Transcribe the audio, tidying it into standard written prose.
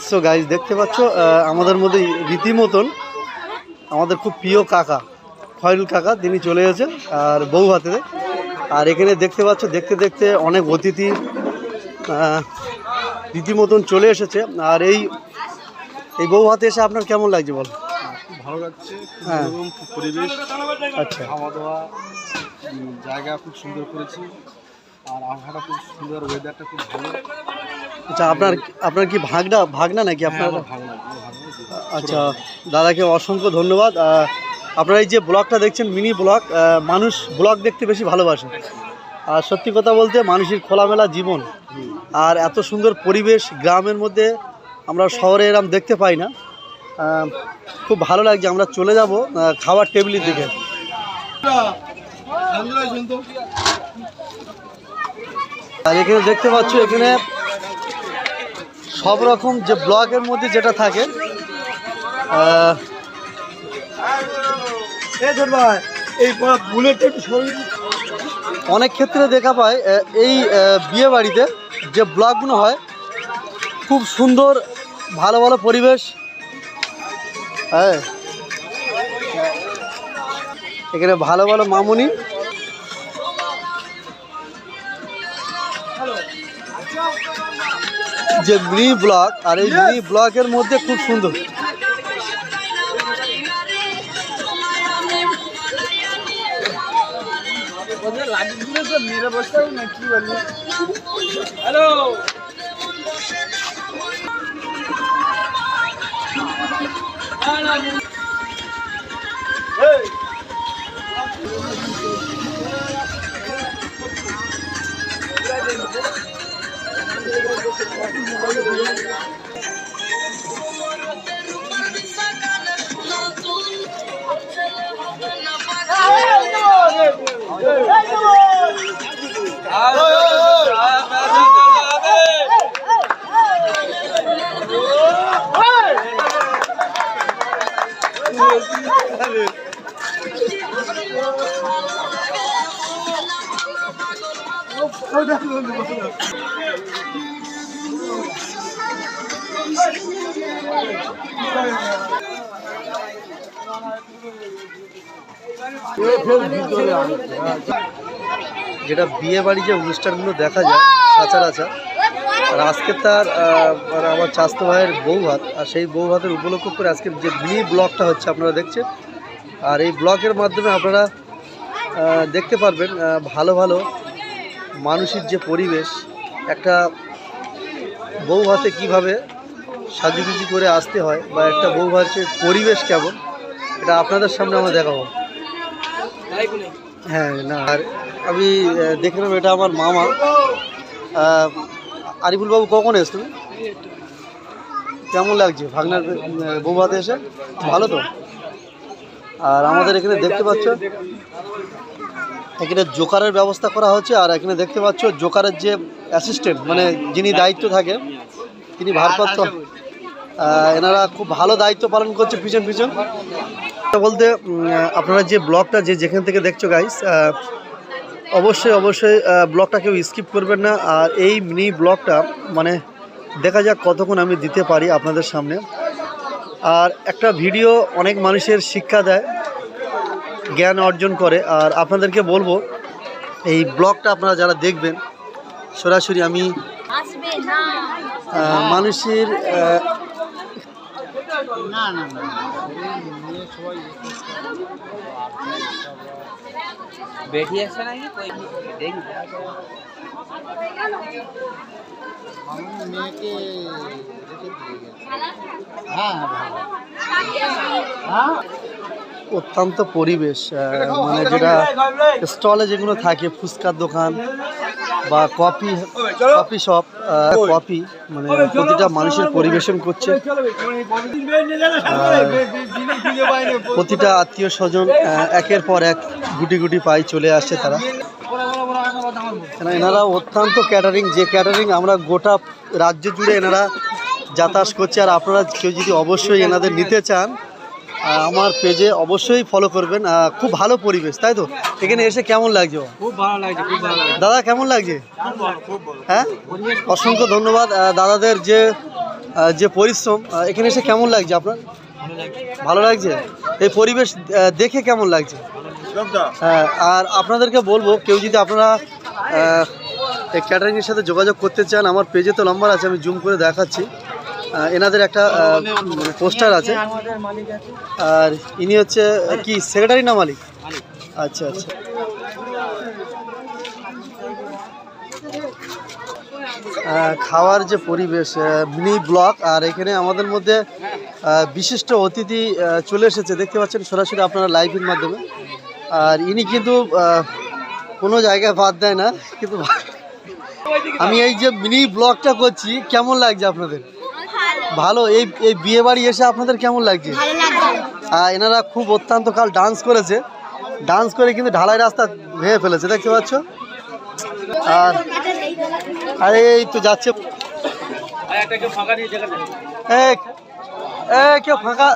So guys দেখতে পাচ্ছ আমাদের মধ্যে রীতিমতন আমাদের খুব প্রিয় কাকা খয়রুল কাকা তিনি চলে গেছে আর বউ হাতে। আর এখানে দেখতে পাচ্ছ দেখতে দেখতে অনেক অতিথি রীতিমতন চলে এসেছে। আর এই বউ হাতে এসে আপনার কেমন লাগছে বল? খুব ভালো লাগছে। হ্যাঁ, খুব পরিবেশ, আচ্ছা, খাওয়া দাওয়া, জায়গা খুব সুন্দর করেছি। আর আবহাওয়াটা খুব সুন্দর, ওয়েদারটা খুব ভালো। আচ্ছা, আপনার কি ভাগনা নাকি আপনার? আচ্ছা, দাদাকে অসংখ্য ধন্যবাদ। আপনারা এই যে ব্লগটা দেখছেন মিনি ব্লগ, মানুষ ব্লগ দেখতে বেশি ভালোবাসে। আর সত্যি কথা বলতে মানুষের খোলামেলা জীবন আর এত সুন্দর পরিবেশ গ্রামের মধ্যে আমরা শহরে এরম দেখতে পাই না। খুব ভালো লাগছে। আমরা চলে যাব খাবার টেবিলের দিকে। আর এখানে দেখতে পাচ্ছ এখানে সব রকম যে ব্লগের মধ্যে যেটা থাকে অনেক ক্ষেত্রে দেখা পায় এই বিয়ে বাড়িতে যে ব্লগগুলো হয় খুব সুন্দর, ভালো ভালো পরিবেশ। হ্যাঁ, এখানে ভালো ভালো মামুনি যে মিনি ব্লগ, আর এই মিনি ব্লগের মধ্যে খুব সুন্দর। যেটা বিয়ে বাড়ি যে অনুষ্ঠানগুলো দেখা যায় সচরাচর, আর আজকে তার মানে আমার চাচাতো ভাইয়ের বউ ভাত, আর সেই বউ ভাতের উপলক্ষ করে আজকের যে মিনি ব্লগটা হচ্ছে আপনারা দেখছেন। আর এই ব্লগের মাধ্যমে আপনারা দেখতে পারবেন ভালো ভালো মানুষের যে পরিবেশ, একটা বউ ভাতে কীভাবে সাজুগুজি করে আসতে হয় বা একটা বউ ভাতের পরিবেশ কেমন, এটা আপনাদের সামনে আমরা দেখাবো। হ্যাঁ, না, আর আমি দেখলাম এটা আমার মামা আরিফুল বাবু। কখন এসছো? কেমন লাগছে ভাগনার বউ ভাতে এসে? ভালো তো। আর আমাদের এখানে দেখতে পাচ্ছ এখানে জোকারের ব্যবস্থা করা হচ্ছে। আর এখানে দেখতে পাচ্ছ জোকারের যে অ্যাসিস্ট্যান্ট মানে যিনি দায়িত্ব থাকে তিনি ভারপ্রাপ্ত, এনারা খুব ভালো দায়িত্ব পালন করছে পিছন পিছন বলতে। আপনারা যে ব্লগটা যেখান থেকে দেখছো গাইস, অবশ্যই অবশ্যই ব্লগটা কেউ স্কিপ করবেন না। আর এই মিনি ব্লগটা মানে দেখা যাক কতক্ষণ আমি দিতে পারি আপনাদের সামনে। আর একটা ভিডিও অনেক মানুষের শিক্ষা দেয়, জ্ঞান অর্জন করে। আর আপনাদেরকে বলবো এই ব্লগটা আপনারা যারা দেখবেন সরাসরি আমি মানুষের বেটি আছে নাকি কই দেখি মেয়েকে অত্যন্ত পরিবেশ মানে যেটা স্টলে যেগুলো থাকে ফুচকার দোকান বা কফি শপ, কফি মানে প্রতিটা মানুষের পরিবেশন করছে। প্রতিটা আত্মীয় স্বজন একের পর এক গুটি গুটি পায়ে চলে আসছে তারা। এনারা অত্যন্ত ক্যাটারিং, যে ক্যাটারিং আমরা গোটা রাজ্য জুড়ে এনারা যাতায়াত করছে। আর আপনারা কেউ যদি অবশ্যই এনাদের নিতে চান আমার পেজে অবশ্যই ফলো করবেন। খুব ভালো পরিবেশ, তাই তো? এখানে এসে কেমন লাগছে? খুব ভালো লাগছে, খুব ভালো লাগছে। দাদা কেমন লাগছে? খুব ভালো। হ্যাঁ, অসংখ্য ধন্যবাদ দাদাদের যে পরিশ্রম। এখানে এসে কেমন লাগছে আপনার? ভালো লাগছে। এই পরিবেশ দেখে কেমন লাগছে? হ্যাঁ, আর আপনাদেরকে বলবো, কেউ যদি আপনারা এই ক্যাটারিংয়ের সাথে যোগাযোগ করতে চান, আমার পেজে তো নাম্বার আছে, আমি জুম করে দেখাচ্ছি। এনাদের একটা পোস্টার আছে। আর ইনি হচ্ছে কি সেক্রেটারি না মালিক? আচ্ছা আচ্ছা। খাওয়ার যে পরিবেশ, মিনি ব্লক। আর এখানে আমাদের মধ্যে বিশিষ্ট অতিথি চলে এসেছে, দেখতে পাচ্ছেন সরাসরি আপনারা লাইভের মাধ্যমে। আর ইনি কিন্তু কোনো জায়গায় বাদ দেয় না। কিন্তু আমি এই যে মিনি ব্লগটা করছি, কেমন লাগছে আপনাদের? ভালো। এই বিয়ে বাড়ি এসে আপনাদের কেমন লাগছে? এনারা খুব অত্যন্ত কাল ডান্স করেছে, ডান্স করে কিন্তু ঢালাই রাস্তা ভেঙে ফেলেছে, দেখতে পাচ্ছ। আর এই তো যাচ্ছে, কেউ ফাঁকা